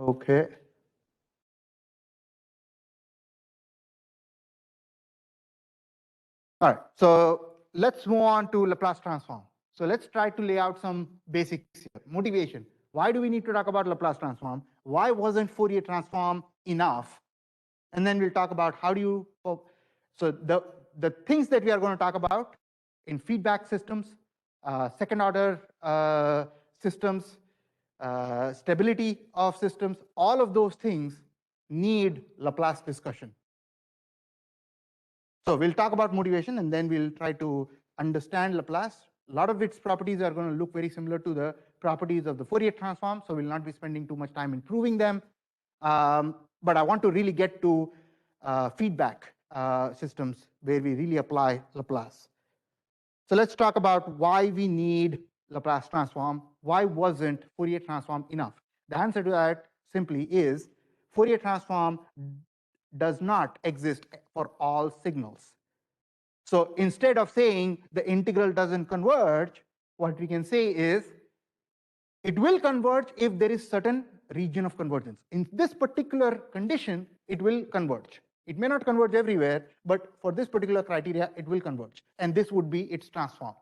Okay. All right, so let's move on to Laplace transform. So let's try to lay out some basics here. Motivation. Why do we need to talk about Laplace transform? Why wasn't Fourier transform enough? And then we'll talk about how do you, so the things that we are going to talk about in feedback systems, second order systems, stability of systems, all of those things need Laplace discussion. So we'll talk about motivation and then we'll try to understand Laplace. A lot of its properties are going to look very similar to the properties of the Fourier transform, so we'll not be spending too much time in proving them. But I want to really get to feedback systems where we really apply Laplace. So let's talk about why we need Laplace transform. Why wasn't Fourier transform enough? The answer to that simply is Fourier transform does not exist for all signals. So instead of saying the integral doesn't converge, what we can say is it will converge if there is certain region of convergence. In this particular condition, it will converge. It may not converge everywhere, but for this particular criteria, it will converge. And this would be its transform.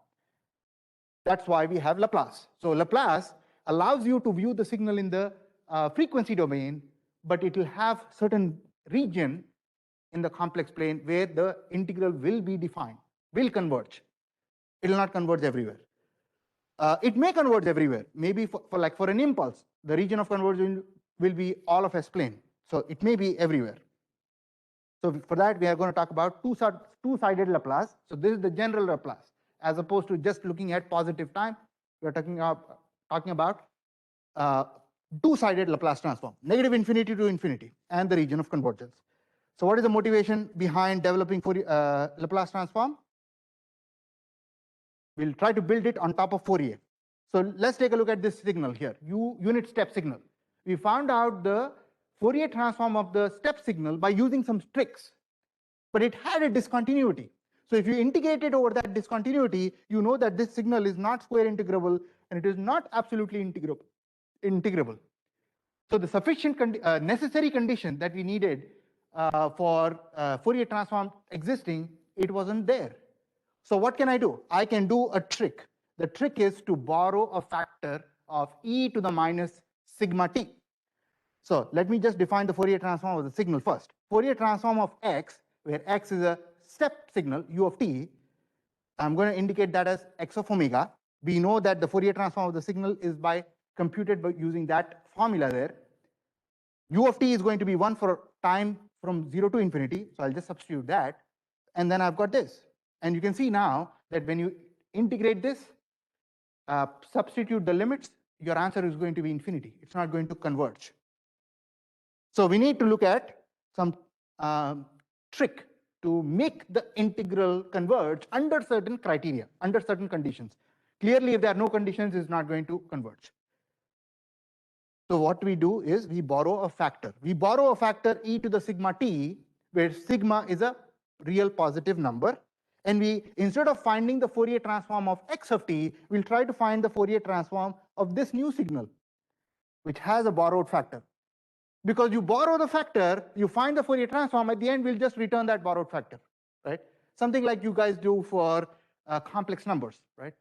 That's why we have Laplace. So Laplace allows you to view the signal in the frequency domain, but it will have certain region in the complex plane where the integral will be defined, will converge. It will not converge everywhere. It may converge everywhere. Maybe for an impulse, the region of convergence will be all of S-plane. So it may be everywhere. So for that, we are going to talk about two-sided Laplace. So this is the general Laplace, as opposed to just looking at positive time. We are talking about two-sided Laplace transform, negative infinity to infinity, and the region of convergence. So what is the motivation behind developing Laplace transform? We'll try to build it on top of Fourier. So let's take a look at this signal here, unit step signal. We found out the Fourier transform of the step signal by using some tricks, but it had a discontinuity. So if you integrate it over that discontinuity, you know that this signal is not square integrable and it is not absolutely integrable. So the sufficient necessary condition that we needed for Fourier transform existing, it wasn't there. So what can I do? I can do a trick. The trick is to borrow a factor of e to the minus sigma t. So let me just define the Fourier transform of the signal first. Fourier transform of x, where x is a step signal, u of t, I'm going to indicate that as x of omega. We know that the Fourier transform of the signal is computed by using that formula there. U of t is going to be 1 for time from 0 to infinity. So I'll just substitute that. And then I've got this. And you can see now that when you integrate this, substitute the limits, your answer is going to be infinity. It's not going to converge. So we need to look at some trick to make the integral converge under certain criteria, under certain conditions. Clearly, if there are no conditions, it's not going to converge. So what we do is we borrow a factor. We borrow a factor e to the sigma t, where sigma is a real positive number. And we, instead of finding the Fourier transform of x of t, we'll try to find the Fourier transform of this new signal, which has a borrowed factor. Because you borrow the factor, you find the Fourier transform, at the end, we'll just return that borrowed factor, right? Something like you guys do for complex numbers, right?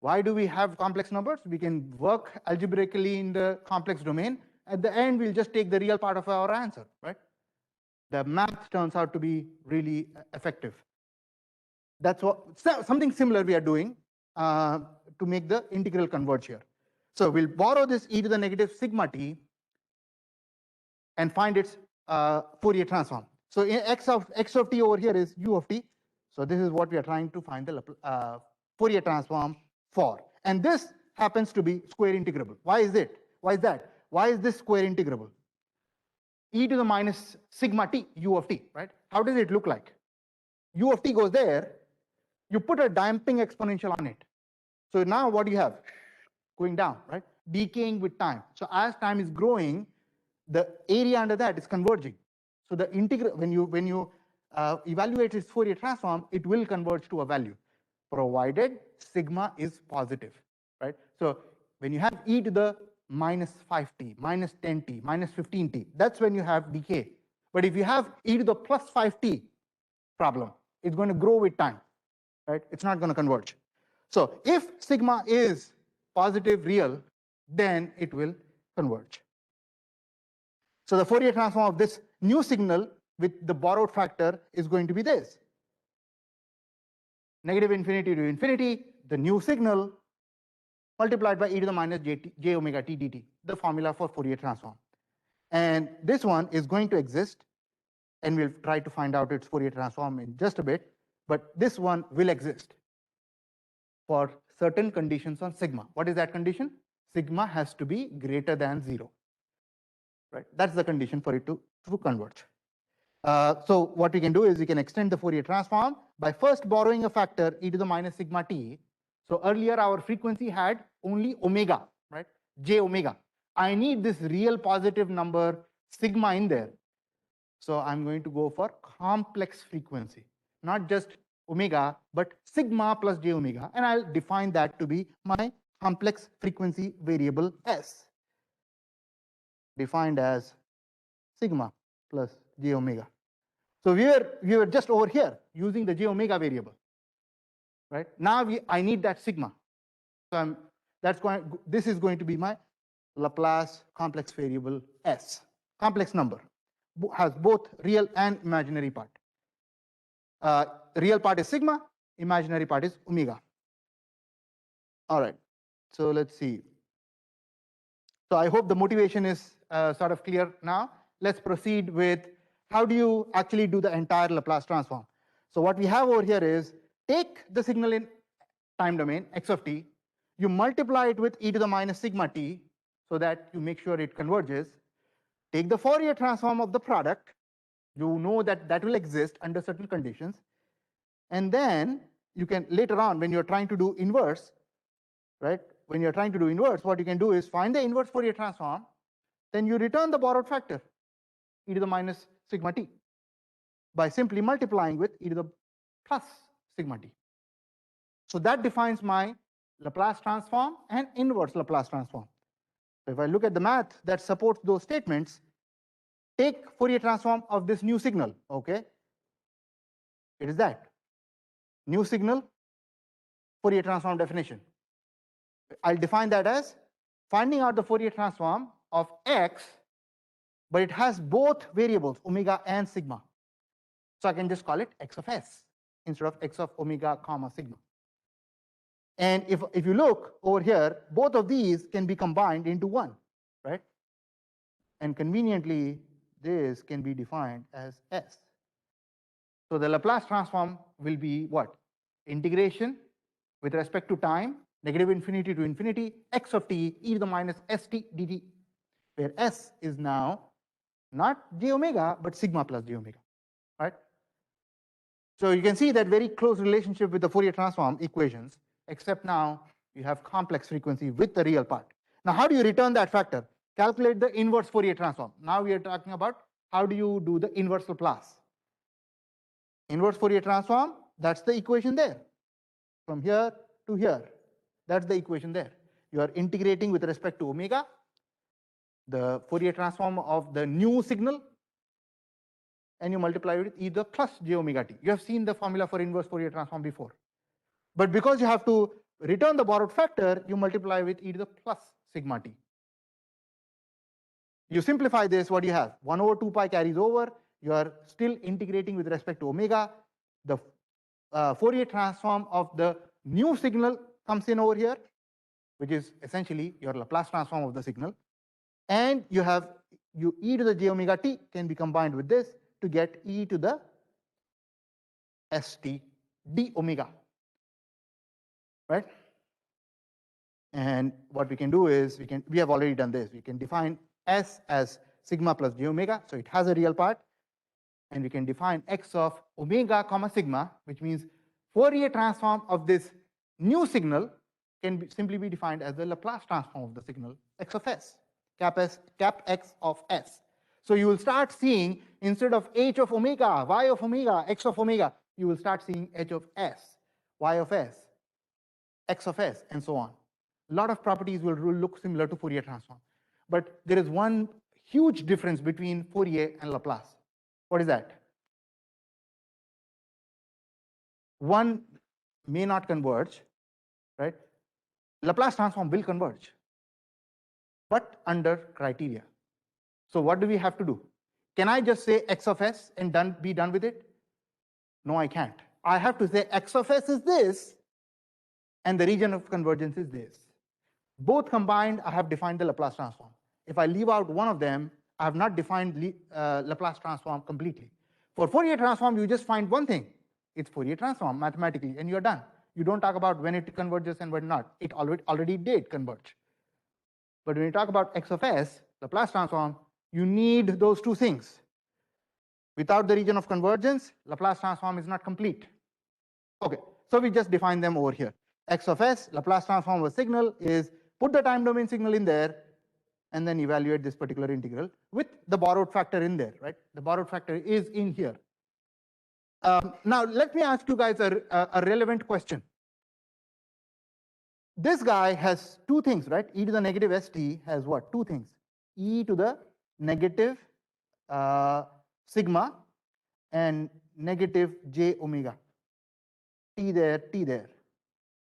Why do we have complex numbers? We can work algebraically in the complex domain. At the end, we'll just take the real part of our answer, right? The math turns out to be really effective. That's something similar we are doing to make the integral converge here. So we'll borrow this e to the negative sigma t and find its Fourier transform. So x of t over here is u of t. So this is what we are trying to find the Fourier transform for. And this happens to be square integrable. Why is it? Why is that? Why is this square integrable? E to the minus sigma t, u of t, right? How does it look like? U of t goes there. You put a damping exponential on it. So now what do you have? Going down, right? Decaying with time. So as time is growing, the area under that is converging. So the integral, when you evaluate its Fourier transform, it will converge to a value, provided sigma is positive, right? So when you have e to the minus 5t, minus 10t, minus 15t. That's when you have decay. But if you have e to the plus 5t problem, it's going to grow with time, right? It's not going to converge. So if sigma is positive real, then it will converge. So the Fourier transform of this new signal with the borrowed factor is going to be this. Negative infinity to infinity, the new signal multiplied by e to the minus j omega t dt, the formula for Fourier transform. And this one is going to exist, and we'll try to find out its Fourier transform in just a bit, but this one will exist for certain conditions on sigma. What is that condition? Sigma has to be greater than 0. Right? That's the condition for it to converge. So what we can do is we can extend the Fourier transform by first borrowing a factor e to the minus sigma t. So earlier our frequency had only omega, right? J omega. I need this real positive number sigma in there. So I'm going to go for complex frequency, not just omega, but sigma plus j omega. And I'll define that to be my complex frequency variable S, defined as sigma plus j omega. So we were just over here using the j omega variable, right? Now I need that sigma. So this is going to be my Laplace complex variable S, complex number, has both real and imaginary part. Real part is sigma, imaginary part is omega. All right, so let's see. So I hope the motivation is sort of clear now. Let's proceed with how do you actually do the entire Laplace transform. So what we have over here is take the signal in time domain, x of t, you multiply it with e to the minus sigma t so that you make sure it converges. Take the Fourier transform of the product. You know that that will exist under certain conditions. And then you can later on, when you're trying to do inverse, right? When you're trying to do inverse, what you can do is find the inverse Fourier transform, then you return the borrowed factor, e to the minus sigma t, by simply multiplying with e to the plus sigma t. So that defines my Laplace transform and inverse Laplace transform. So if I look at the math that supports those statements, take Fourier transform of this new signal, okay? It is that. New signal, Fourier transform definition. I'll define that as finding out the Fourier transform of x, but it has both variables, omega and sigma. So I can just call it x of s instead of x of omega comma sigma. And if you look over here, both of these can be combined into one, right? And conveniently, this can be defined as s. So the Laplace transform will be what? Integration with respect to time, negative infinity to infinity, x of t e to the minus st dt, where s is now not j omega, but sigma plus j omega, right? So you can see that very close relationship with the Fourier transform equations, except now you have complex frequency with the real part. Now, how do you return that factor? Calculate the inverse Fourier transform. Now we are talking about how do you do the inverse Laplace. Inverse Fourier transform, that's the equation there. From here to here, that's the equation there. You are integrating with respect to omega, the Fourier transform of the new signal, and you multiply it with e to the plus j omega t. You have seen the formula for inverse Fourier transform before. But because you have to return the borrowed factor, you multiply with e to the plus sigma t. You simplify this, what do you have? 1 over 2 pi carries over. You are still integrating with respect to omega. The Fourier transform of the new signal comes in over here, which is essentially your Laplace transform of the signal. And you have e to the j omega t can be combined with this to get e to the st d omega, right? And what we can do is we have already done this. We can define s as sigma plus j omega, so it has a real part. And we can define x of omega comma sigma, which means Fourier transform of this new signal can simply be defined as the Laplace transform of the signal x of s, cap x of s. So you will start seeing, instead of h of omega, y of omega, x of omega, you will start seeing h of s, y of s, x of s, and so on. A lot of properties will look similar to Fourier transform. But there is one huge difference between Fourier and Laplace. What is that? One may not converge, right? Laplace transform will converge, but under criteria. So what do we have to do? Can I just say x of s and be done with it? No, I can't. I have to say x of s is this, and the region of convergence is this. Both combined, I have defined the Laplace transform. If I leave out one of them, I have not defined Laplace transform completely. For Fourier transform, you just find one thing. It's Fourier transform mathematically, and you're done. You don't talk about when it converges and when not. It already did converge. But when you talk about x of s, Laplace transform, you need those two things. Without the region of convergence, Laplace transform is not complete. Okay, so we just define them over here. X of s, Laplace transform of a signal is put the time domain signal in there and then evaluate this particular integral with the borrowed factor in there, right? The borrowed factor is in here. Now, let me ask you guys a relevant question. This guy has two things, right? E to the negative st has what? Two things. E to the negative sigma and negative j omega. T there,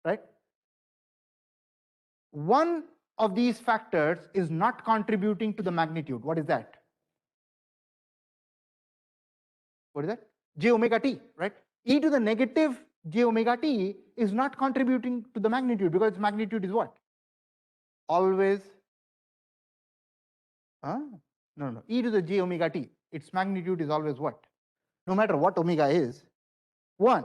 right? One of these factors is not contributing to the magnitude. What is that? What is that? J omega t, right? E to the negative j omega t is not contributing to the magnitude because its magnitude is what? Always, no. E to the j omega t, its magnitude is always what? No matter what omega is, 1,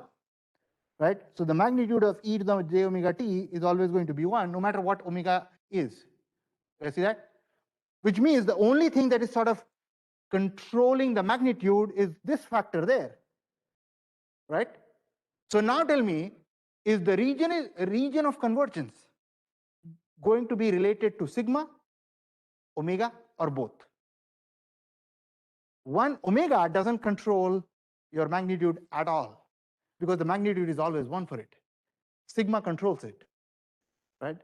right? So the magnitude of e to the j omega t is always going to be 1, no matter what omega is. You see that? Which means the only thing that is sort of controlling the magnitude is this factor there, right? So now tell me, is the region of convergence going to be related to sigma, omega, or both? One omega doesn't control your magnitude at all because the magnitude is always 1 for it. Sigma controls it, right?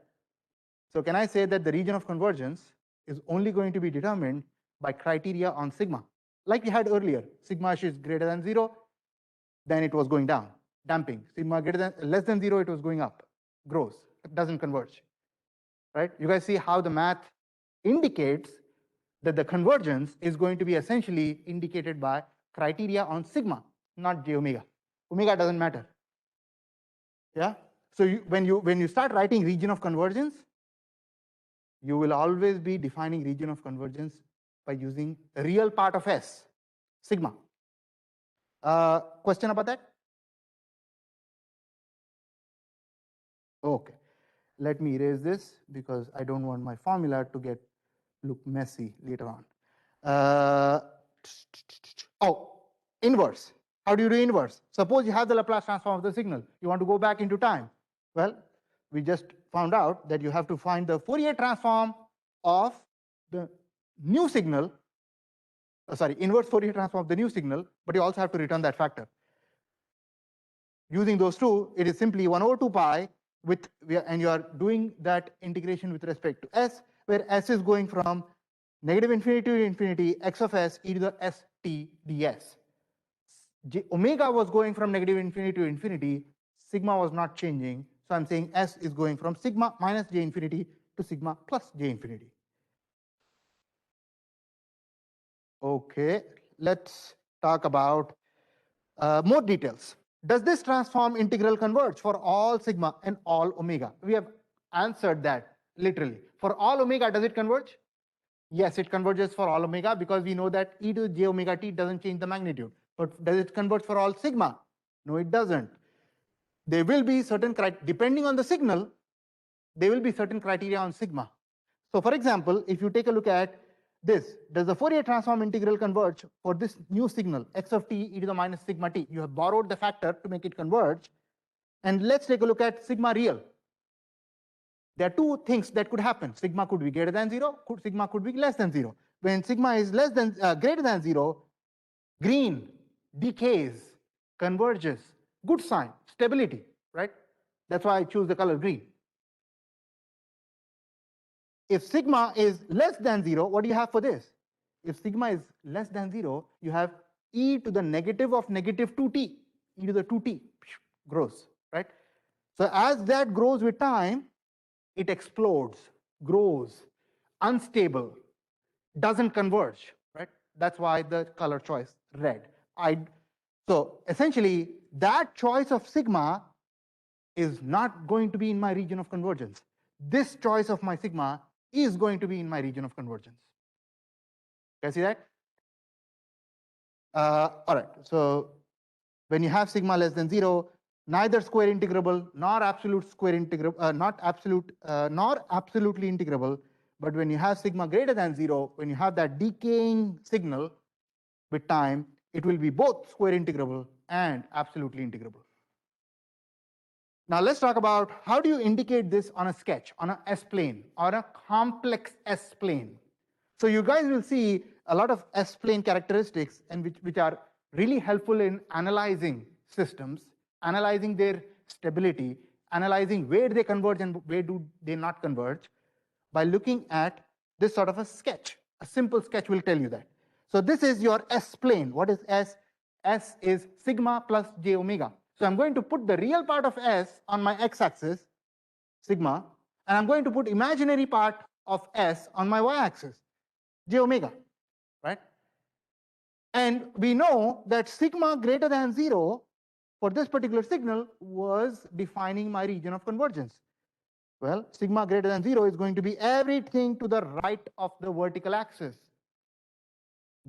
So can I say that the region of convergence is only going to be determined by criteria on sigma? Like we had earlier, sigma is greater than 0, then it was going down, damping. Sigma less than 0, it was going up, grows, it doesn't converge, right? You guys see how the math indicates that the convergence is going to be essentially indicated by criteria on sigma, not j omega. Omega doesn't matter. Yeah. So when you start writing region of convergence, you will always be defining region of convergence by using the real part of S, sigma. Question about that? Okay. Let me erase this because I don't want my formula to look messy later on. Inverse. How do you do inverse? Suppose you have the Laplace transform of the signal. You want to go back into time. Well, we just found out that you have to find the Fourier transform of the new signal. Inverse Fourier transform of the new signal, but you also have to return that factor. Using those two, it is simply 1 over 2 pi and you are doing that integration with respect to s, where s is going from negative infinity to infinity, x of s e to the st ds. Omega was going from negative infinity to infinity, sigma was not changing, so I'm saying s is going from sigma minus j infinity to sigma plus j infinity. Okay, let's talk about more details. Does this transform integral converge for all sigma and all omega? We have answered that literally. For all omega, does it converge? Yes, it converges for all omega because we know that e to the j omega t doesn't change the magnitude. But does it converge for all sigma? No, it doesn't. There will be certain criteria, depending on the signal, there will be certain criteria on sigma. So for example, if you take a look at this, does the Fourier transform integral converge for this new signal, x of t e to the minus sigma t? You have borrowed the factor to make it converge. And let's take a look at sigma real. There are two things that could happen. Sigma could be greater than 0, sigma could be less than 0. When sigma is greater than 0, green, decays, converges, good sign, stability, right? That's why I choose the color green. If sigma is less than 0, what do you have for this? If sigma is less than 0, you have e to the negative of negative 2t, e to the 2t grows, right? So as that grows with time, it explodes, grows, unstable, doesn't converge, right? That's why the color choice red. So essentially, that choice of sigma is not going to be in my region of convergence. This choice of my sigma is going to be in my region of convergence. Can you see that? All right, so when you have sigma less than 0, neither square integrable nor absolute square integrable, nor absolutely integrable. But when you have sigma greater than 0, when you have that decaying signal with time, it will be both square integrable and absolutely integrable. Now let's talk about how do you indicate this on a sketch, on a S-plane, or a complex S-plane. So you guys will see a lot of S-plane characteristics and which are really helpful in analyzing systems, analyzing their stability, analyzing where they converge and where do they not converge by looking at this sort of a sketch. A simple sketch will tell you that. So this is your S-plane. What is S? S is sigma plus j omega. So I'm going to put the real part of S on my x-axis, sigma, and I'm going to put imaginary part of S on my y-axis, j omega, right? And we know that sigma greater than 0 for this particular signal was defining my region of convergence. Well, sigma greater than 0 is going to be everything to the right of the vertical axis.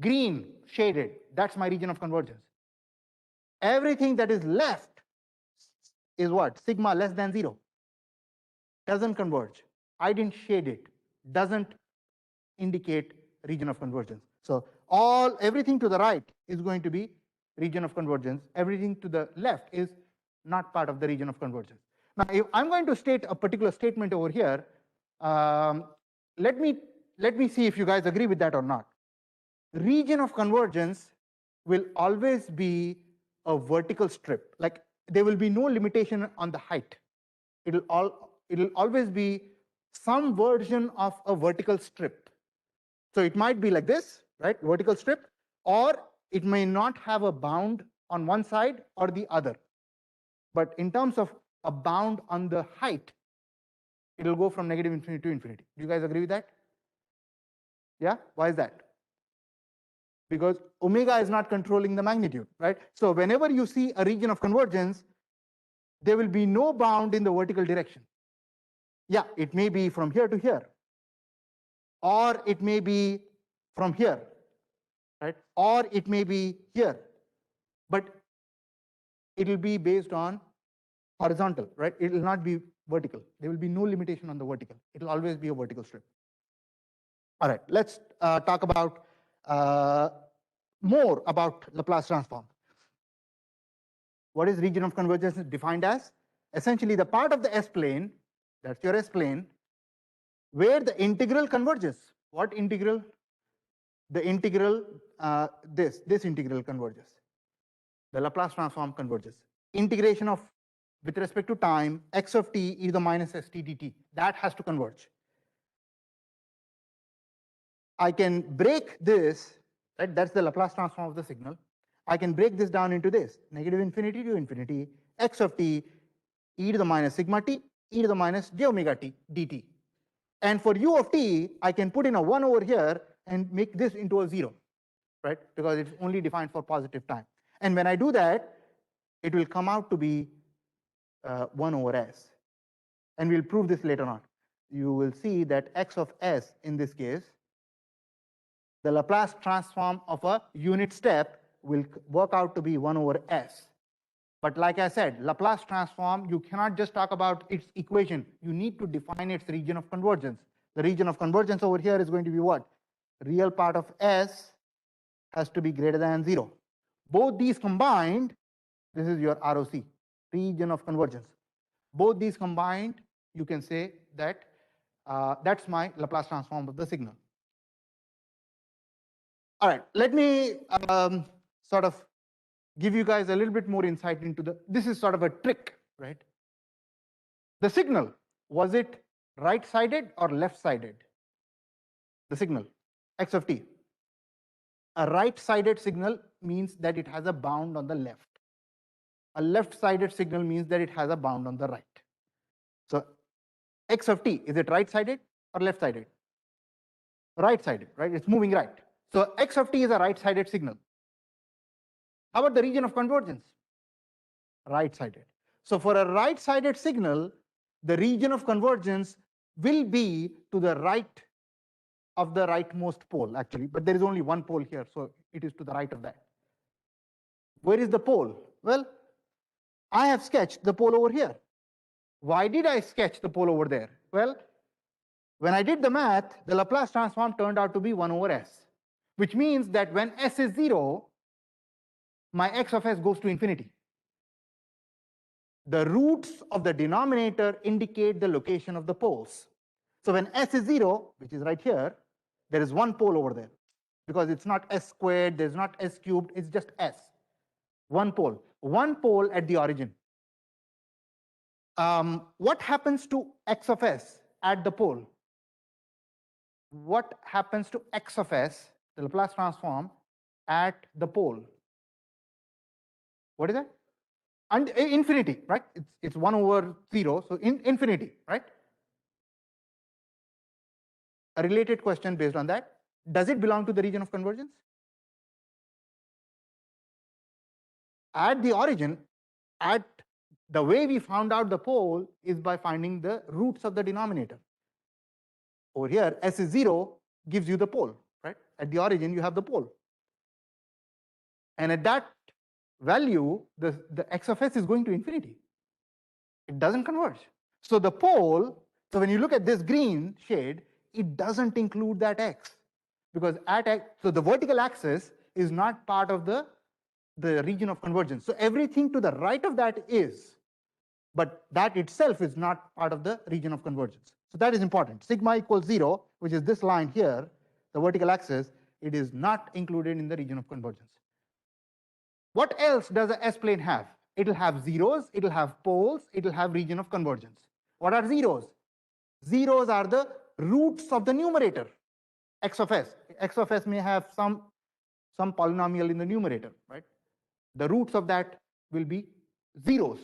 Green, shaded, that's my region of convergence. Everything that is left is what? Sigma less than 0. Doesn't converge. I didn't shade it. Doesn't indicate region of convergence. So everything to the right is going to be region of convergence. Everything to the left is not part of the region of convergence. Now, if I'm going to state a particular statement over here, let me see if you guys agree with that or not. Region of convergence will always be a vertical strip. Like there will be no limitation on the height. It'll always be some version of a vertical strip. So it might be like this, right? Vertical strip, or it may not have a bound on one side or the other. But in terms of a bound on the height, it'll go from negative infinity to infinity. Do you guys agree with that? Yeah? Why is that? Because omega is not controlling the magnitude, right? So whenever you see a region of convergence, there will be no bound in the vertical direction. Yeah, it may be from here to here, or it may be from here, right? Or it may be here, but it will be based on horizontal, right? It will not be vertical. There will be no limitation on the vertical. It will always be a vertical strip. All right, let's talk about more about Laplace transform. What is region of convergence defined as? Essentially the part of the S-plane, that's your S-plane, where the integral converges. What integral? The integral, this integral converges. The Laplace transform converges. Integration of, with respect to time, x of t e to the minus st dt, that has to converge. I can break this, right? That's the Laplace transform of the signal. I can break this down into this, negative infinity to infinity, x of t e to the minus sigma t e to the minus j omega t dt. And for u of t, I can put in a 1 over here and make this into a 0, right? Because it's only defined for positive time. And when I do that, it will come out to be 1 over s. And we'll prove this later on. You will see that x of s in this case, the Laplace transform of a unit step will work out to be 1 over s. But like I said, Laplace transform, you cannot just talk about its equation. You need to define its region of convergence. The region of convergence over here is going to be what? Real part of s has to be greater than 0. Both these combined, this is your ROC, region of convergence. Both these combined, you can say that that's my Laplace transform of the signal. All right, let me sort of give you guys a little bit more insight into this is sort of a trick, right? The signal, was it right-sided or left-sided? the signal, x of t. A right-sided signal means that it has a bound on the left. A left-sided signal means that it has a bound on the right. So x of t, is it right-sided or left-sided? Right-sided, right? It's moving right. So x of t is a right-sided signal. How about the region of convergence? Right-sided. So for a right-sided signal, the region of convergence will be to the right of the rightmost pole, actually, but there is only one pole here, so it is to the right of that. Where is the pole? Well, I have sketched the pole over here. Why did I sketch the pole over there? Well, when I did the math, the Laplace transform turned out to be 1 over s, which means that when s is 0, my x of s goes to infinity. The roots of the denominator indicate the location of the poles. So when s is 0, which is right here, there is one pole over there, because it's not s squared, there's not s cubed, it's just s. One pole at the origin. What happens to x of s at the pole? What happens to x of s, the Laplace transform, at the pole? What is that? And infinity, right? It's 1 over 0, so infinity, right? A related question based on that: does it belong to the region of convergence? At the origin, the way we found out the pole is by finding the roots of the denominator. Over here, s is 0 gives you the pole, right? At the origin, you have the pole. And at that value, the x of s is going to infinity. It doesn't converge. So the pole, so when you look at this green shade, it doesn't include that x, because at x, so the vertical axis is not part of the region of convergence. So everything to the right of that is, but that itself is not part of the region of convergence. So that is important. Sigma equals 0, which is this line here, the vertical axis, it is not included in the region of convergence. What else does a S-plane have? It'll have zeros, it'll have poles, it'll have region of convergence. What are zeros? Zeros are the roots of the numerator, x of s. X of s may have some polynomial in the numerator, right? The roots of that will be zeros.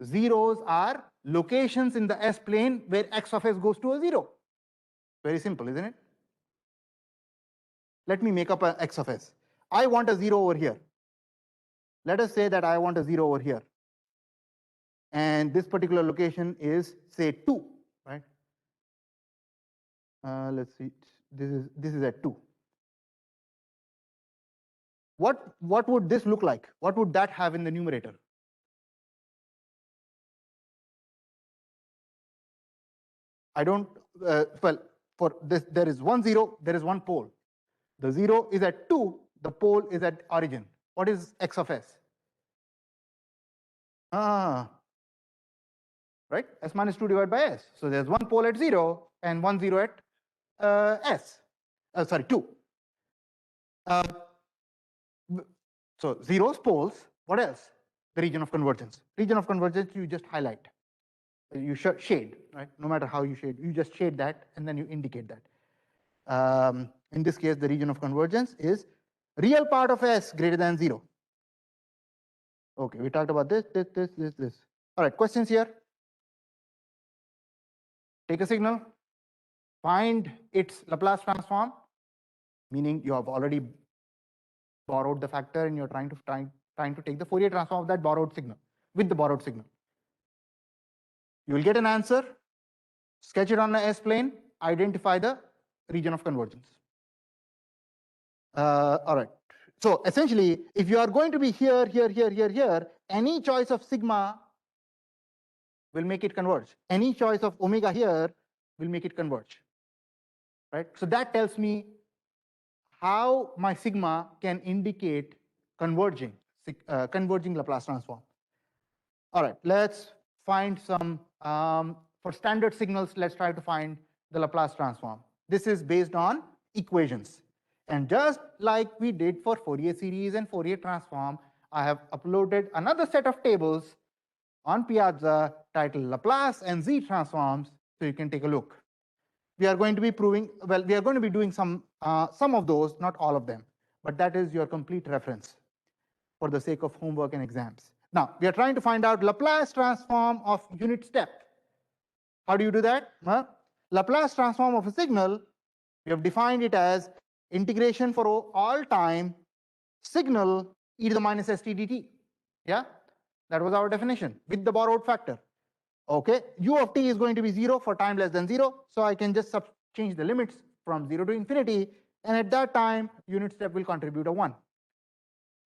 Zeros are locations in the S-plane where x of s goes to a 0. Very simple, isn't it? Let me make up a x of s. I want a 0 over here. Let us say that I want a 0 over here. And this particular location is, say, 2, right? Let's see, this is at 2. What would this look like? What would that have in the numerator? I don't, well, for this, there is one 0, there is one pole. The 0 is at 2, the pole is at origin. What is x of s? Right? S minus 2 divided by s. So there's one pole at 0 and one 0 at s. Sorry, 2. So zeros, poles, what else? The region of convergence. Region of convergence, you just highlight. You shade, right? No matter how you shade, you just shade that and then you indicate that. In this case, the region of convergence is real part of s greater than 0. Okay, we talked about this. All right, questions here? Take a signal, find its Laplace transform, meaning you have already borrowed the factor and you're trying to take the Fourier transform of that borrowed signal with the borrowed signal. You will get an answer, sketch it on the S-plane, identify the region of convergence. All right. So essentially, if you are going to be here, any choice of sigma will make it converge. Any choice of omega here will make it converge. Right? So that tells me how my sigma can indicate converging Laplace transform. All right, let's find some, for standard signals, let's try to find the Laplace transform. This is based on equations. And just like we did for Fourier series and Fourier transform, I have uploaded another set of tables on Piazza titled Laplace and Z transforms, so you can take a look. we are going to be proving, well, we are going to be doing some of those, not all of them, but that is your complete reference for the sake of homework and exams. Now, we are trying to find out Laplace transform of unit step. How do you do that? Well, Laplace transform of a signal, we have defined it as integration for all time signal e to the minus st dt. Yeah, that was our definition with the borrowed factor. Okay, u of t is going to be 0 for time less than 0, so I can just change the limits from 0 to infinity, and at that time unit step will contribute a 1.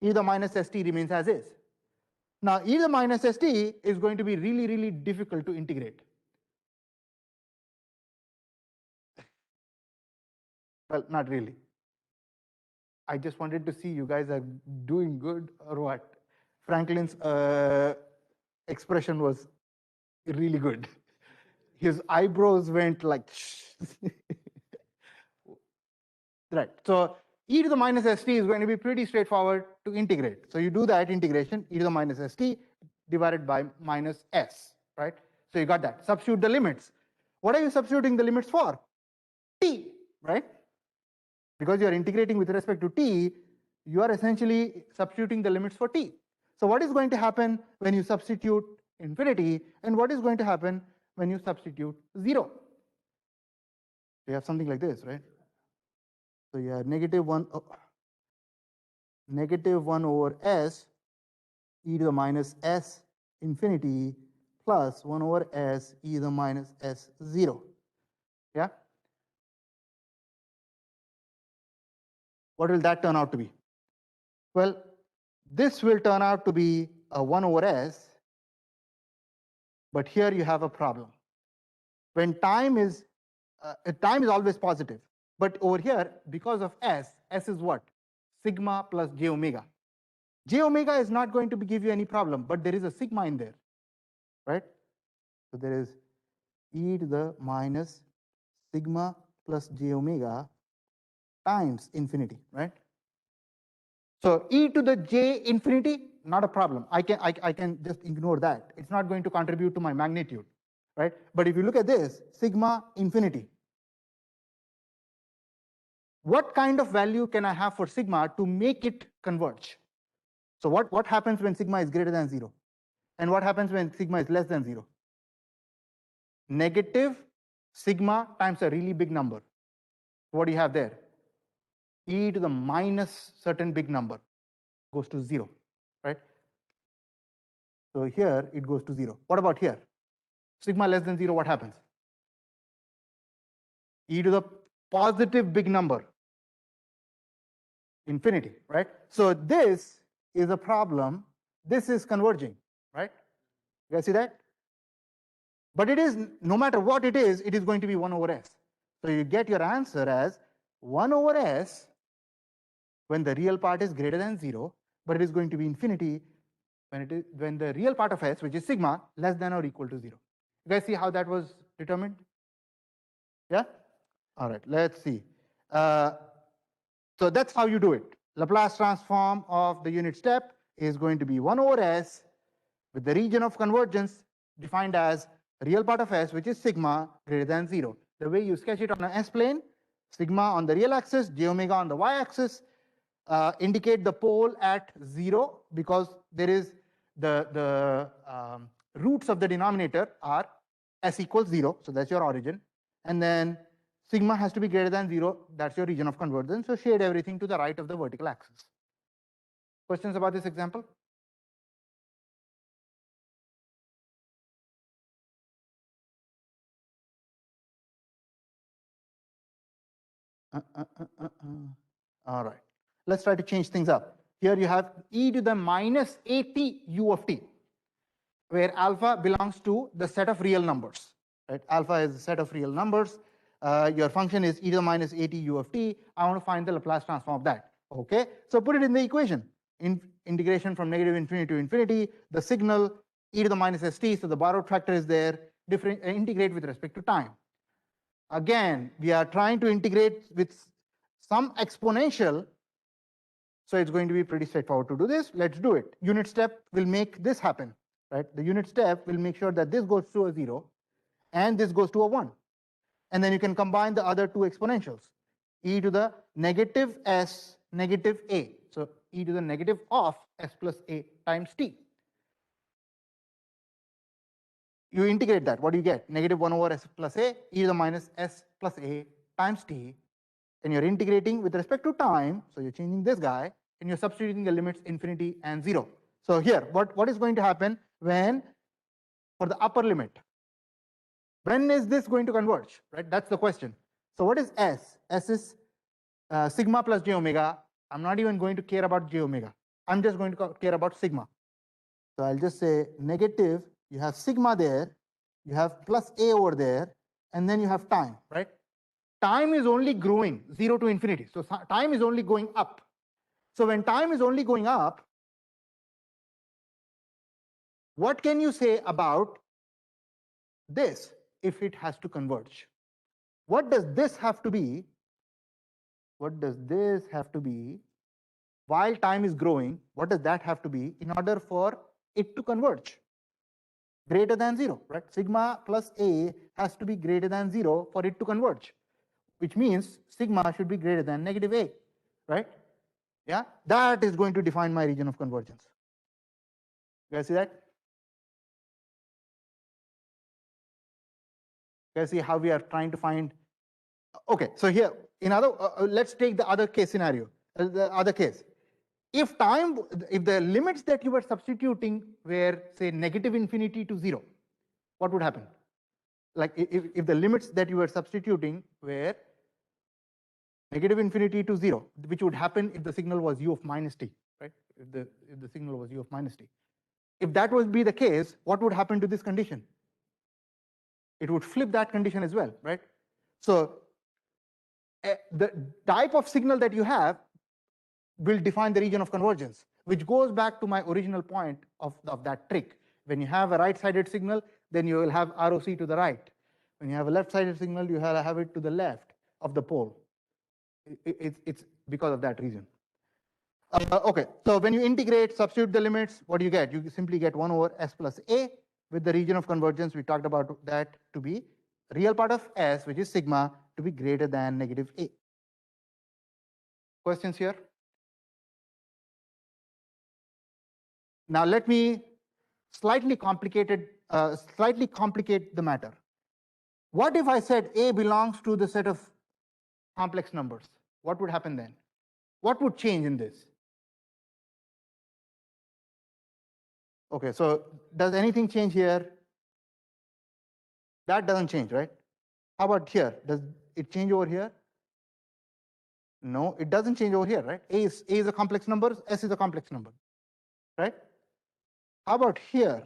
E to the minus st remains as is. Now e to the minus st is going to be really difficult to integrate. Well, not really. I just wanted to see you guys are doing good or what. Franklin's expression was really good. His eyebrows went like right. So e to the minus st is going to be pretty straightforward to integrate. So you do that integration, e to the minus st divided by minus s, right? So you got that. Substitute the limits. What are you substituting the limits for? T, right? Because you are integrating with respect to t, you are essentially substituting the limits for t. So what is going to happen when you substitute infinity, and what is going to happen when you substitute 0? You have something like this, right? So you have negative 1 over s e to the minus s infinity plus 1 over s e to the minus s 0. Yeah? What will that turn out to be? Well, this will turn out to be a 1 over s, but here you have a problem. When time is always positive, but over here, because of s is what? Sigma plus j omega. J omega is not going to give you any problem, but there is a sigma in there, right? So there is e to the minus sigma plus j omega times infinity, right? So e to the j infinity, not a problem. I can just ignore that. It's not going to contribute to my magnitude, right? But if you look at this, sigma infinity, what kind of value can I have for sigma to make it converge? So what happens when sigma is greater than 0? And what happens when sigma is less than 0? Negative sigma times a really big number. What do you have there? E to the minus certain big number goes to 0, right? So here it goes to 0. What about here? Sigma less than 0, what happens? E to the positive big number, infinity, right? So this is a problem. This is converging, right? You guys see that? But it is, no matter what it is going to be 1 over s. So you get your answer as 1 over s when the real part is greater than 0, but it is going to be infinity when the real part of s, which is sigma, less than or equal to 0. You guys see how that was determined? Yeah? All right, let's see. So that's how you do it. Laplace transform of the unit step is going to be 1 over s with the region of convergence defined as real part of s, which is sigma, greater than 0. The way you sketch it on an s-plane, sigma on the real axis, j omega on the y-axis, indicate the pole at 0 because there is the roots of the denominator are s equals 0, so that's your origin. And then sigma has to be greater than 0, that's your region of convergence. So shade everything to the right of the vertical axis. Questions about this example? All right, let's try to change things up. Here you have e to the minus at u of t, where alpha belongs to the set of real numbers, right? Alpha is a set of real numbers. Your function is e to the minus at u of t. I want to find the Laplace transform of that. Okay, so put it in the equation. Integration from negative infinity to infinity, the signal e to the minus st, so the borrowed factor is there, integrate with respect to time. Again, we are trying to integrate with some exponential, so it's going to be pretty straightforward to do this. Let's do it. Unit step will make this happen, right? The unit step will make sure that this goes to a 0 and this goes to a 1. And then you can combine the other two exponentials, e to the negative s negative a. So e to the negative of s plus a times t. You integrate that. What do you get? Negative 1 over s plus a, e to the minus s plus a times t. And you're integrating with respect to time. So you're changing this guy, and you're substituting the limits infinity and 0. So here, what is going to happen when, for the upper limit, when is this going to converge, right? That's the question. So what is s? S is sigma plus j omega. I'm not even going to care about j omega. I'm just going to care about sigma. So I'll just say negative, you have sigma there, you have plus a over there, and then you have time, right? Time is only growing, 0 to infinity. So time is only going up. So when time is only going up, what can you say about this if it has to converge? What does this have to be? What does this have to be while time is growing? What does that have to be in order for it to converge? Greater than 0, right? Sigma plus a has to be greater than 0 for it to converge, which means sigma should be greater than negative a, right? Yeah, that is going to define my region of convergence. You guys see that? You guys see how we are trying to find? Okay, so here, in other, let's take the other case scenario, the other case. If the limits that you were substituting were, say, negative infinity to 0, what would happen? Like if the limits that you were substituting were negative infinity to 0, which would happen if the signal was u of minus t, right? If the signal was u of minus t. If that would be the case, what would happen to this condition? It would flip that condition as well, right? So the type of signal that you have will define the region of convergence, which goes back to my original point of that trick. When you have a right-sided signal, then you will have ROC to the right. When you have a left-sided signal, you have it to the left of the pole. It's because of that reason. Okay, so when you integrate, substitute the limits, what do you get? You simply get 1 over s plus a with the region of convergence. We talked about that to be real part of s, which is sigma, to be greater than negative a. Questions here? Now let me slightly complicate the matter. What if I said a belongs to the set of complex numbers? What would happen then? What would change in this? Okay, so does anything change here? That doesn't change, right? How about here? Does it change over here? No, it doesn't change over here, right? A is a complex number, s is a complex number, right? How about here?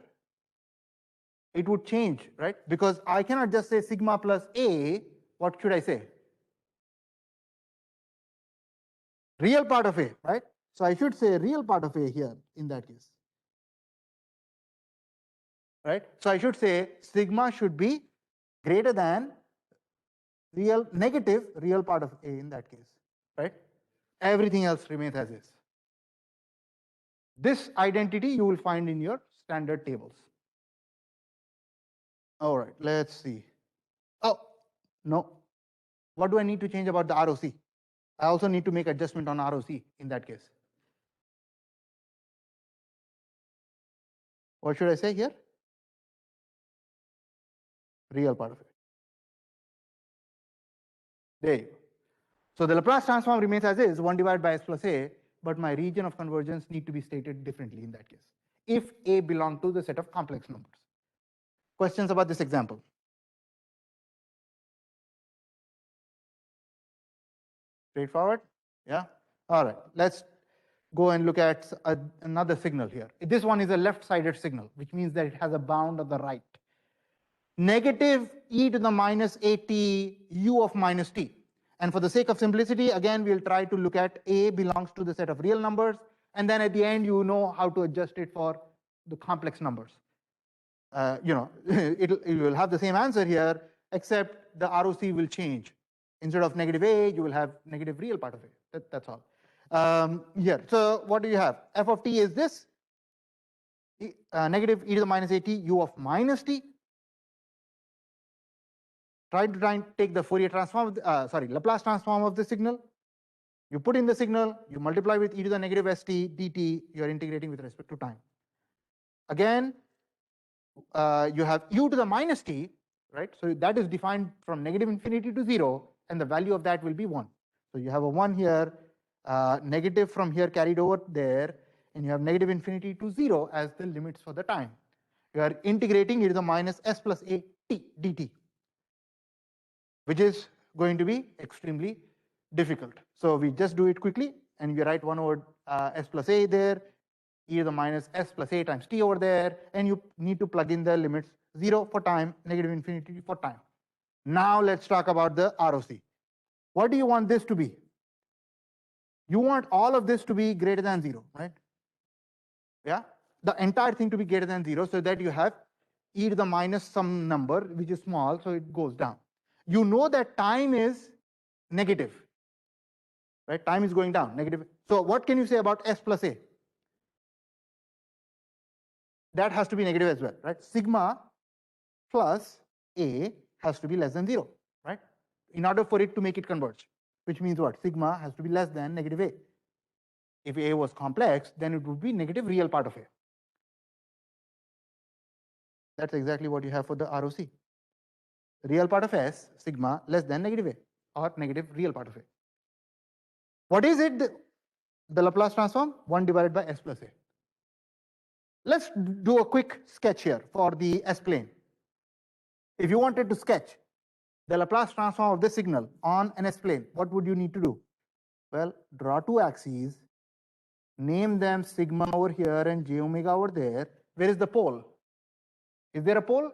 It would change, right? Because I cannot just say sigma plus a. What should I say? Real part of a, right? So I should say real part of a here in that case, right? So I should say sigma should be greater than negative real part of a in that case, right? Everything else remains as is. This identity you will find in your standard tables. All right, let's see. Oh, no. What do I need to change about the ROC? I also need to make adjustment on ROC in that case. What should I say here? Real part of it. There you go. So the Laplace transform remains as is, 1 divided by s plus a, but my region of convergence need to be stated differently in that case, if a belong to the set of complex numbers. Questions about this example? Straightforward? Yeah? All right, let's go and look at another signal here. This one is a left-sided signal, which means that it has a bound on the right. Negative e to the minus at u of minus t. And for the sake of simplicity, again, we'll try to look at a belongs to the set of real numbers. And then at the end, you know how to adjust it for the complex numbers. You will have the same answer here, except the ROC will change. Instead of negative a, you will have negative real part of it. That's all. Here, so what do you have? F of t is this, negative e to the minus at u of minus t. try and take the Fourier transform, Laplace transform of the signal. You put in the signal, you multiply with e to the negative st dt, you are integrating with respect to time. Again, you have u to the minus t, right? So that is defined from negative infinity to 0, and the value of that will be 1. So you have a 1 here, negative from here carried over there, and you have negative infinity to 0 as the limits for the time. You are integrating e to the minus s plus a t dt, which is going to be extremely difficult. So we just do it quickly, and we write 1 over s plus a there, e to the minus s plus a times t over there, and you need to plug in the limits 0 for time, negative infinity for time. Now let's talk about the ROC. What do you want this to be? You want all of this to be greater than 0, right? Yeah, the entire thing to be greater than 0, so that you have e to the minus some number which is small, so it goes down. You know that time is negative, right? Time is going down, negative. So what can you say about s plus a? That has to be negative as well, right? Sigma plus a has to be less than 0, right? In order for it to make it converge, which means what? Sigma has to be less than negative a. If a was complex, then it would be negative real part of a. That's exactly what you have for the ROC. Real part of s, sigma, less than negative a, or negative real part of a. What is it? The Laplace transform? 1 divided by s plus a. Let's do a quick sketch here for the S-plane. If you wanted to sketch the Laplace transform of this signal on an S-plane, what would you need to do? Well, draw two axes, name them sigma over here and j omega over there. Where is the pole? Is there a pole?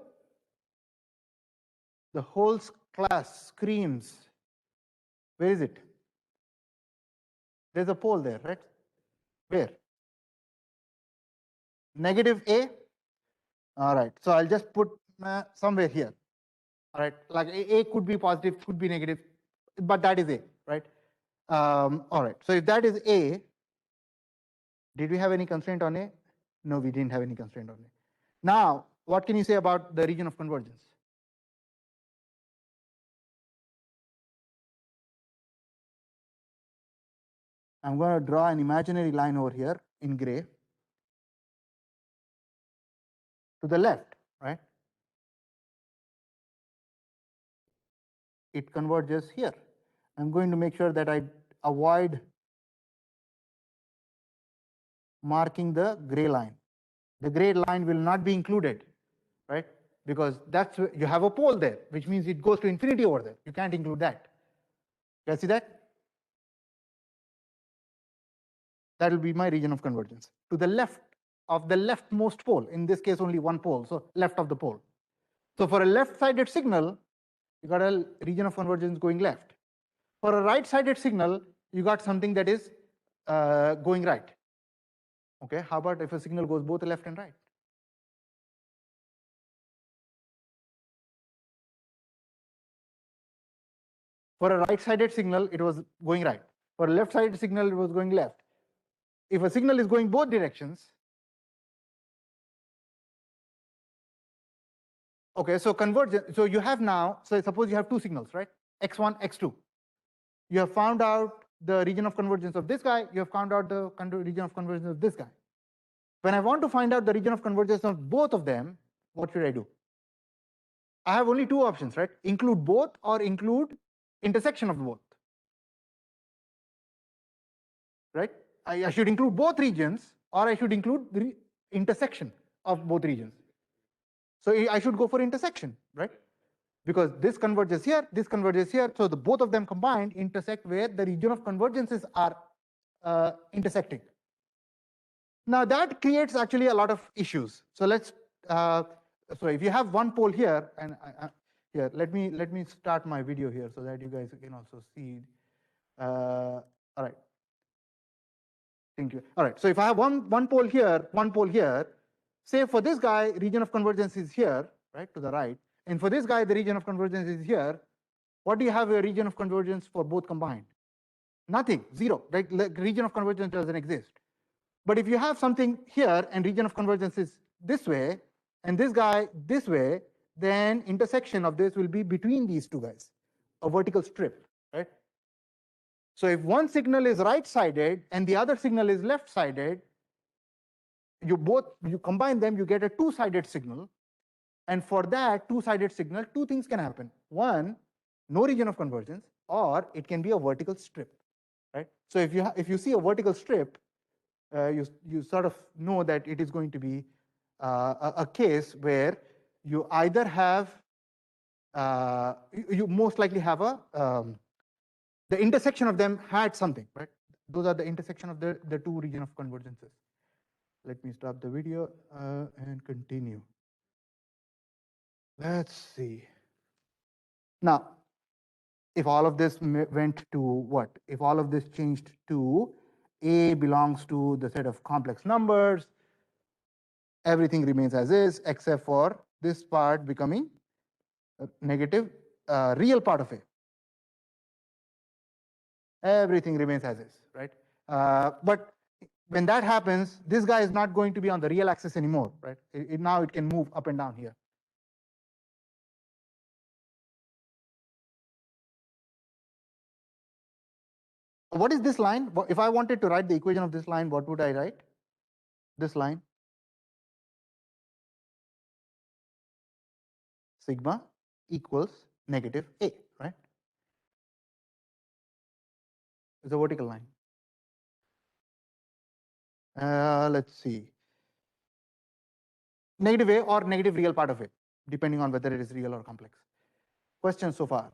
The whole class screams. Where is it? There's a pole there, right? Where? Negative a. All right, so I'll just put somewhere here. All right, like a could be positive, could be negative, but that is a, right? All right, so if that is a, did we have any constraint on a? No, we didn't have any constraint on a. Now, what can you say about the region of convergence? I'm going to draw an imaginary line over here in gray to the left, right? It converges here. I'm going to make sure that I avoid marking the gray line. The gray line will not be included, right? Because that's, you have a pole there, which means it goes to infinity over there. You can't include that. You see that? That will be my region of convergence. To the left of the leftmost pole, in this case only one pole, so left of the pole. So for a left-sided signal, you got a region of convergence going left. For a right-sided signal, you got something that is going right. Okay, how about if a signal goes both left and right? For a right-sided signal, it was going right. For a left-sided signal, it was going left. If a signal is going both directions, okay, so convergence, so you have now, so suppose you have two signals, right? X1, X2. You have found out the region of convergence of this guy, you have found out the region of convergence of this guy. When I want to find out the region of convergence of both of them, what should I do? I have only two options, right? Include both or include intersection of both, right? I should include both regions, or I should include the intersection of both regions. So I should go for intersection, right? Because this converges here, this converges here, so the both of them combined intersect where the region of convergences are intersecting. Now that creates actually a lot of issues. So let's so if you have one pole here, and here let me start my video here so that you guys can also see. All right. Thank you. All right. So if I have one pole here, one pole here, say for this guy, region of convergence is here, right, to the right, and for this guy, the region of convergence is here. What do you have a region of convergence for both combined? Nothing, zero, right? The region of convergence doesn't exist. But if you have something here and region of convergence is this way, and this guy this way, then intersection of this will be between these two guys, a vertical strip, right? So if one signal is right-sided and the other signal is left-sided, you combine them, you get a two-sided signal. And for that two-sided signal, two things can happen. One, no region of convergence, or it can be a vertical strip, right? So if you see a vertical strip, you sort of know that it is going to be a case where you either have you most likely have the intersection of them had something, right? Those are the intersection of the two region of convergences. Let me stop the video and continue. Let's see. Now, if all of this went to what? If all of this changed to A belongs to the set of complex numbers, everything remains as is, except for this part becoming a negative real part of A. Everything remains as is, right? But when that happens, this guy is not going to be on the real axis anymore, right? Now it can move up and down here. What is this line? If I wanted to write the equation of this line, what would I write? This line. Sigma equals negative A, right? It's a vertical line. Let's see. Negative A or negative real part of A, depending on whether it is real or complex. Questions so far?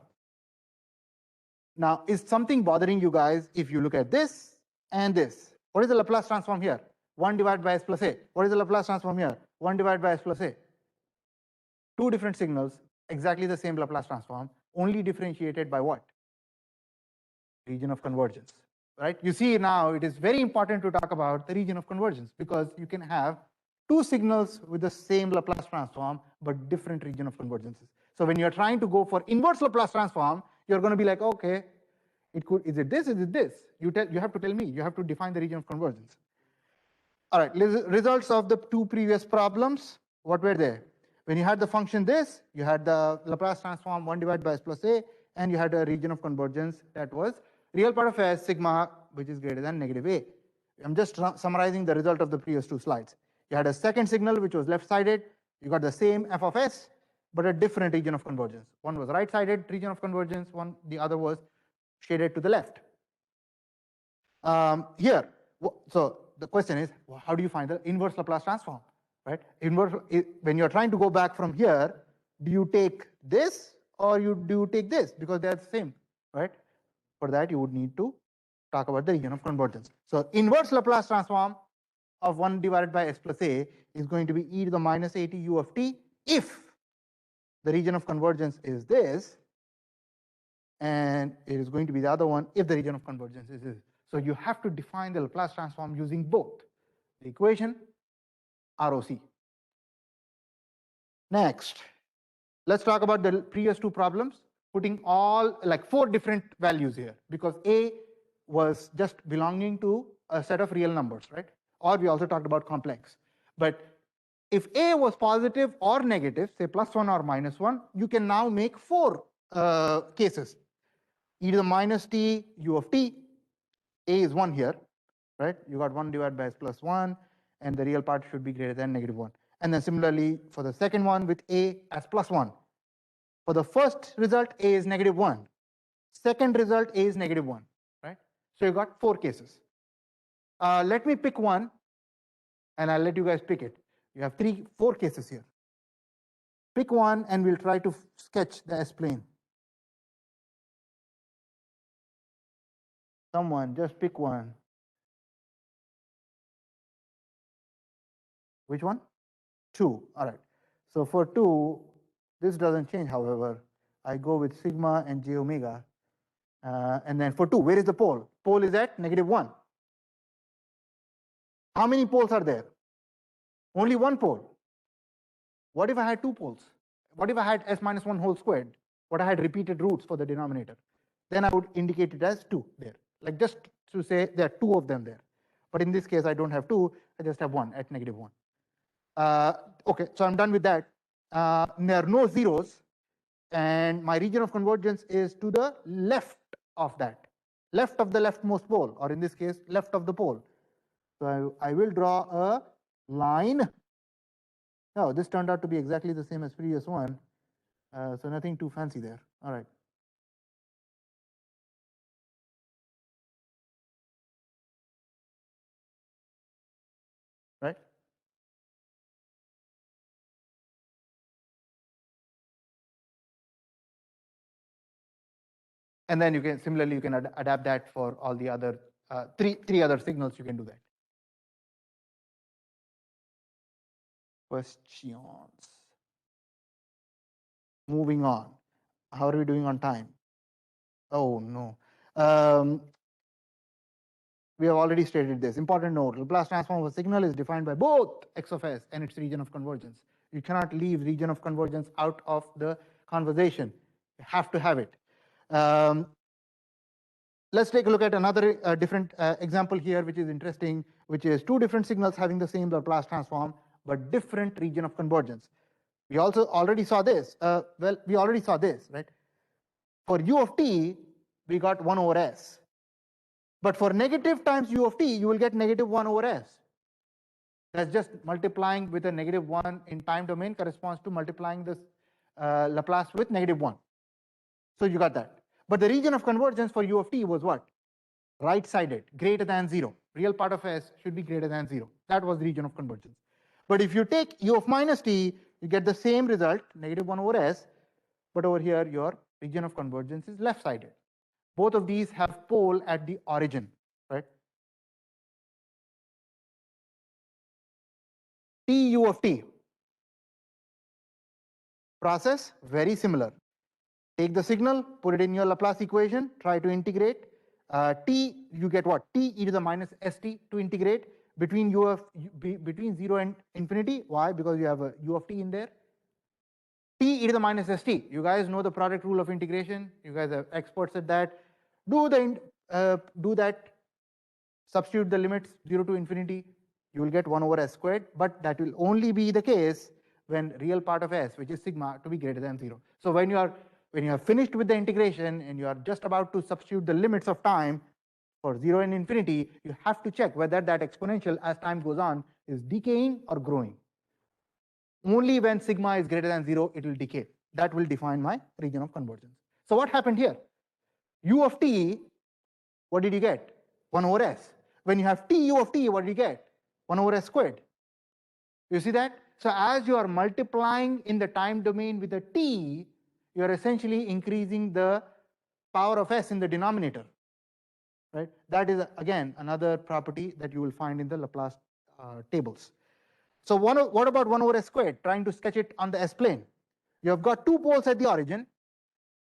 Now, is something bothering you guys if you look at this and this? What is the Laplace transform here? 1 divided by S plus A. What is the Laplace transform here? 1 divided by S plus A. Two different signals, exactly the same Laplace transform, only differentiated by what? Region of convergence, right? You see now it is very important to talk about the region of convergence because you can have two signals with the same Laplace transform but different region of convergences. So when you're trying to go for inverse Laplace transform, you're going to be like, okay, is it this? Is it this? You have to tell me. You have to define the region of convergence. All right, results of the two previous problems. What were they? When you had the function this, you had the Laplace transform 1 divided by S plus A, and you had a region of convergence that was real part of S sigma, which is greater than negative A. I'm just summarizing the result of the previous two slides. You had a second signal which was left-sided. You got the same f of S, but a different region of convergence. One was right-sided region of convergence. The other was shaded to the left. Here, so the question is, how do you find the inverse Laplace transform, right? Inverse, when you're trying to go back from here, do you take this or do you take this? Because they're the same, right? For that, you would need to talk about the region of convergence. So inverse Laplace transform of 1 divided by S plus A is going to be e to the minus AT u of t if the region of convergence is this, and it is going to be the other one if the region of convergence is this. So you have to define the Laplace transform using both the equation, ROC. Next, let's talk about the previous two problems, putting all like 4 different values here because A was just belonging to a set of real numbers, right? Or we also talked about complex. But if A was positive or negative, say +1 or -1, you can now make 4 cases. E to the minus t u of t, A is 1 here, right? You got 1 divided by S plus 1, and the real part should be greater than -1. And then similarly for the second one with A as +1. For the first result, A is -1. Second result, A is -1, right? So you got 4 cases. Let me pick one, and I'll let you guys pick it. You have 4 cases here. Pick one, and we'll try to sketch the S-plane. Someone, just pick one. Which one? 2. All right. So for 2, this doesn't change, however. I go with sigma and j omega. And then for 2, where is the pole? Pole is at -1. How many poles are there? Only one pole. What if I had 2 poles? What if I had s minus 1 whole squared? What I had repeated roots for the denominator? Then I would indicate it as 2 there. Like just to say there are 2 of them there. But in this case, I don't have 2. I just have 1 at -1. Okay, so I'm done with that. there are no zeros, and my region of convergence is to the left of that, left of the leftmost pole, or in this case, left of the pole. So I will draw a line. Oh, this turned out to be exactly the same as previous one. So nothing too fancy there. All right. Right? And then you can similarly you can adapt that for all the other three other signals. You can do that. Questions. Moving on. How are we doing on time? Oh no. We have already stated this. Important note: Laplace transform of a signal is defined by both x of s and its region of convergence. You cannot leave region of convergence out of the conversation. You have to have it. Let's take a look at another different example here, which is interesting, which is two different signals having the same Laplace transform, but different region of convergence. We also already saw this. Well, we already saw this, right? For u of t, we got 1 over s. But for negative times u of t, you will get negative 1 over s. That's just multiplying with a negative 1 in time domain corresponds to multiplying this Laplace with negative 1. So you got that. But the region of convergence for u of t was what? Right-sided, greater than 0. Real part of s should be greater than 0. That was the region of convergence. But if you take u of minus t, you get the same result, negative 1 over s, but over here your region of convergence is left-sided. Both of these have pole at the origin, right? T u of t. Process, very similar. Take the signal, put it in your Laplace equation, try to integrate. T, you get what? T e to the minus st to integrate between between 0 and infinity. Why? Because you have a u of t in there. T e to the minus st. You guys know the product rule of integration. You guys are experts at that. Do that. Substitute the limits 0 to infinity. You will get 1 over s squared. But that will only be the case when real part of s, which is sigma, to be greater than 0. So when you are finished with the integration and you are just about to substitute the limits of time for 0 and infinity, you have to check whether that exponential as time goes on is decaying or growing. Only when sigma is greater than 0, it will decay. That will define my region of convergence. So what happened here? U of t, what did you get? 1 over s. When you have t u of t, what do you get? 1 over s squared. You see that? So as you are multiplying in the time domain with a t, you are essentially increasing the power of s in the denominator. Right? That is, again, another property that you will find in the Laplace tables. So what about 1 over s squared? Trying to sketch it on the s-plane. You have got two poles at the origin,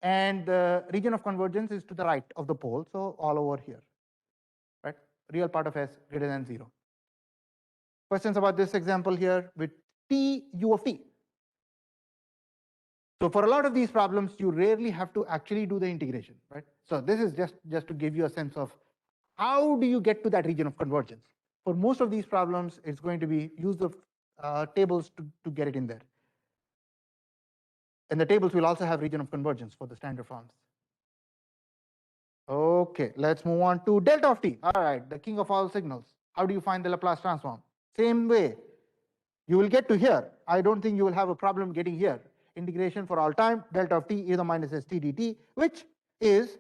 and the region of convergence is to the right of the pole, so all over here. Right? Real part of s greater than 0. Questions about this example here with t u of t. So for a lot of these problems, you rarely have to actually do the integration, right? So this is just to give you a sense of how do you get to that region of convergence. For most of these problems, it's going to be use of tables to get it in there. And the tables will also have region of convergence for the standard forms. Okay, let's move on to delta of t. All right, the king of all signals. How do you find the Laplace transform? Same way. You will get to here. I don't think you will have a problem getting here. Integration for all time, delta of t e to the minus st dt, which is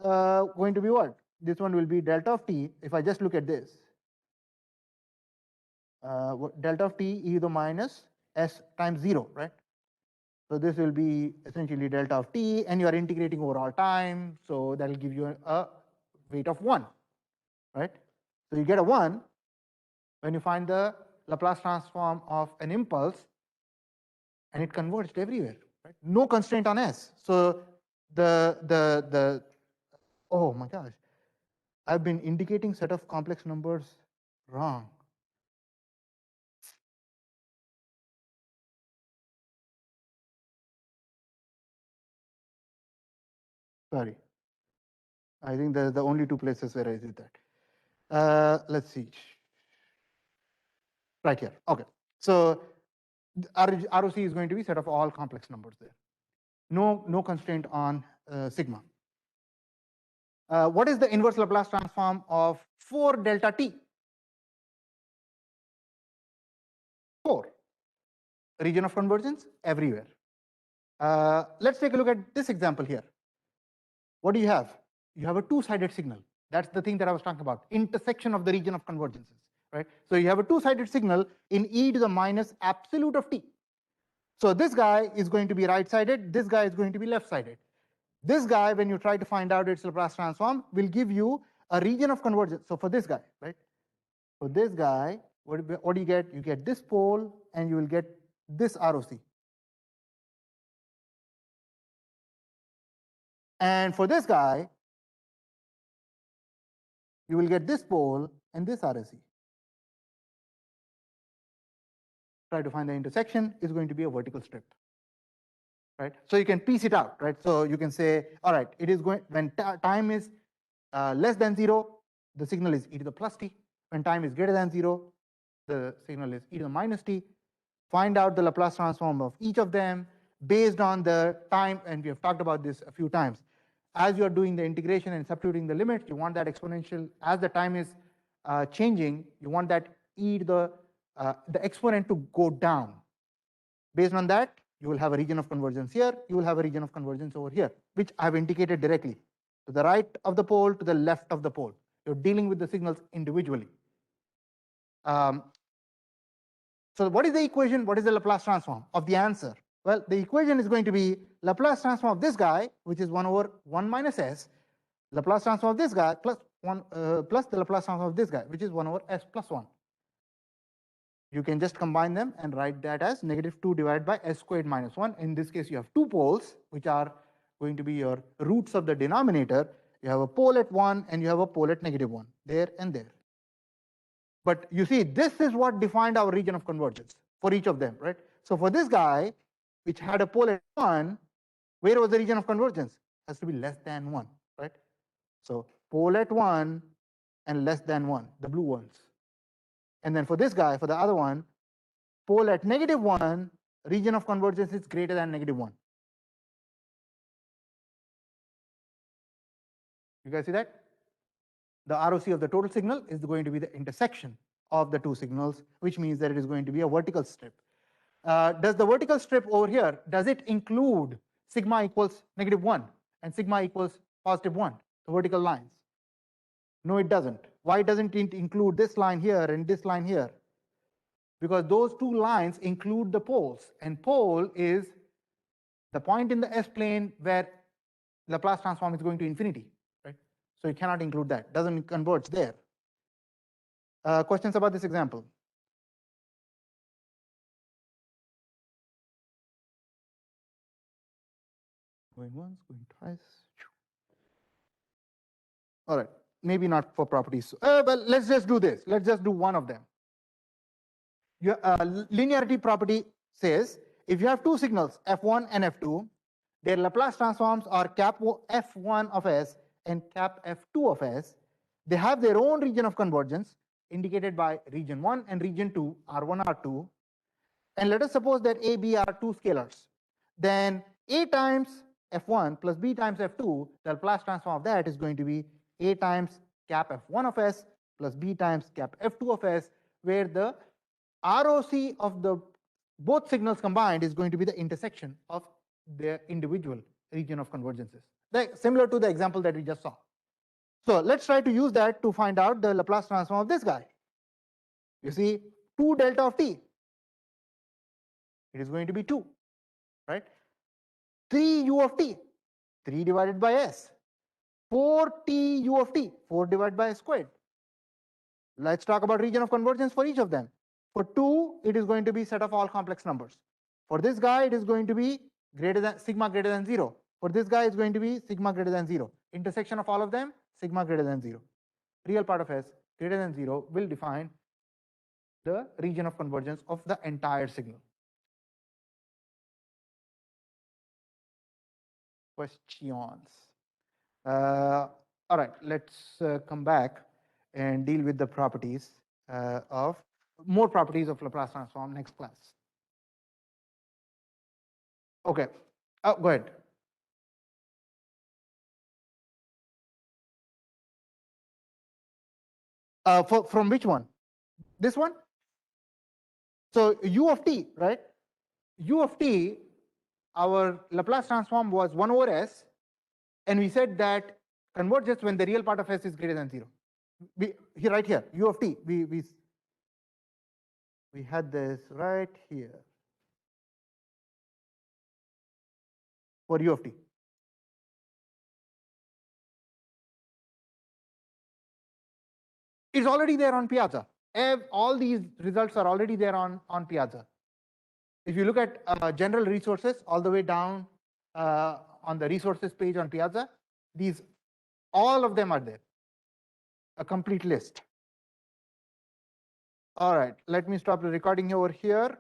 going to be what? This one will be delta of t. If I just look at this, delta of t e to the minus s times 0, right? So this will be essentially delta of t, and you are integrating over all time. So that will give you a weight of 1, right? So you get a 1 when you find the Laplace transform of an impulse, and it converged everywhere. Right? No constraint on s. So the oh my gosh, I've been indicating set of complex numbers wrong. Sorry. I think there's the only two places where I did that. Let's see. Right here. Okay. So ROC is going to be set of all complex numbers there. No constraint on sigma. What is the inverse Laplace transform of 4 delta t? 4. Region of convergence everywhere. Let's take a look at this example here. What do you have? You have a two-sided signal. That's the thing that I was talking about, intersection of the region of convergences, right? So you have a two-sided signal in e to the minus absolute of t. So this guy is going to be right-sided, this guy is going to be left-sided. This guy, when you try to find out its Laplace transform, will give you a region of convergence. So for this guy, right? For this guy, what do you get? You get this pole, and you will get this ROC. And for this guy, you will get this pole and this ROC. Try to find the intersection is going to be a vertical strip, right? So you can piece it out, right? So you can say, all right, it is going when time is less than 0, the signal is e to the plus t. When time is greater than 0, the signal is e to the minus t. Find out the Laplace transform of each of them based on the time, and we have talked about this a few times. As you are doing the integration and substituting the limits, you want that exponential, as the time is changing, you want that e to the exponent to go down. Based on that, you will have a region of convergence here, you will have a region of convergence over here, which I have indicated directly. To the right of the pole, to the left of the pole. You're dealing with the signals individually. So what is the equation? What is the Laplace transform of the answer? Well, the equation is going to be Laplace transform of this guy, which is 1 over 1 minus s, Laplace transform of this guy plus the Laplace transform of this guy, which is 1 over s plus 1. You can just combine them and write that as -2 divided by s squared minus 1. In this case, you have two poles, which are going to be your roots of the denominator. You have a pole at 1 and you have a pole at -1, there and there. But you see, this is what defined our region of convergence for each of them, right? So for this guy, which had a pole at 1, where was the region of convergence? Has to be less than 1, right? So pole at 1 and less than 1, the blue ones. And then for this guy, for the other one, pole at -1, region of convergence is greater than -1. You guys see that? The ROC of the total signal is going to be the intersection of the two signals, which means that it is going to be a vertical strip. Does the vertical strip over here, does it include sigma equals -1 and sigma equals +1, the vertical lines? No, it doesn't. Why doesn't it include this line here and this line here? Because those two lines include the poles, and pole is the point in the S-plane where Laplace transform is going to infinity, right? So you cannot include that, doesn't converge there. Questions about this example? Going once, going twice. All right, maybe not for properties. Well, let's just do this. Let's just do one of them. Your linearity property says if you have two signals, f1 and f2, their Laplace transforms are cap f1 of s and cap f2 of s. They have their own region of convergence, indicated by region 1 and region 2, R1, R2. And let us suppose that A, B are two scalars. Then A times f1 plus B times f2, the Laplace transform of that is going to be A times cap f1 of s plus B times cap f2 of s, where the ROC of the both signals combined is going to be the intersection of their individual region of convergences. Similar to the example that we just saw. So let's try to use that to find out the Laplace transform of this guy. You see, 2 delta of t. It is going to be 2, right? 3 u of t, 3 divided by s. 4 t u of t, 4 divided by s squared. Let's talk about region of convergence for each of them. For 2, it is going to be set of all complex numbers. For this guy, it is going to be sigma greater than 0. For this guy, it's going to be sigma greater than 0. Intersection of all of them, sigma greater than 0. Real part of s greater than 0 will define the region of convergence of the entire signal. Questions? All right, let's come back and deal with the properties of more properties of Laplace transform next class. Okay, go ahead. From which one? This one? So u of t, right? U of t, our Laplace transform was 1 over s, and we said that converges when the real part of s is greater than 0. Here, right here, u of t, we had this right here for u of t. It's already there on Piazza. All these results are already there on Piazza. If you look at general resources all the way down on the resources page on Piazza, all of them are there, a complete list. All right, let me stop the recording over here.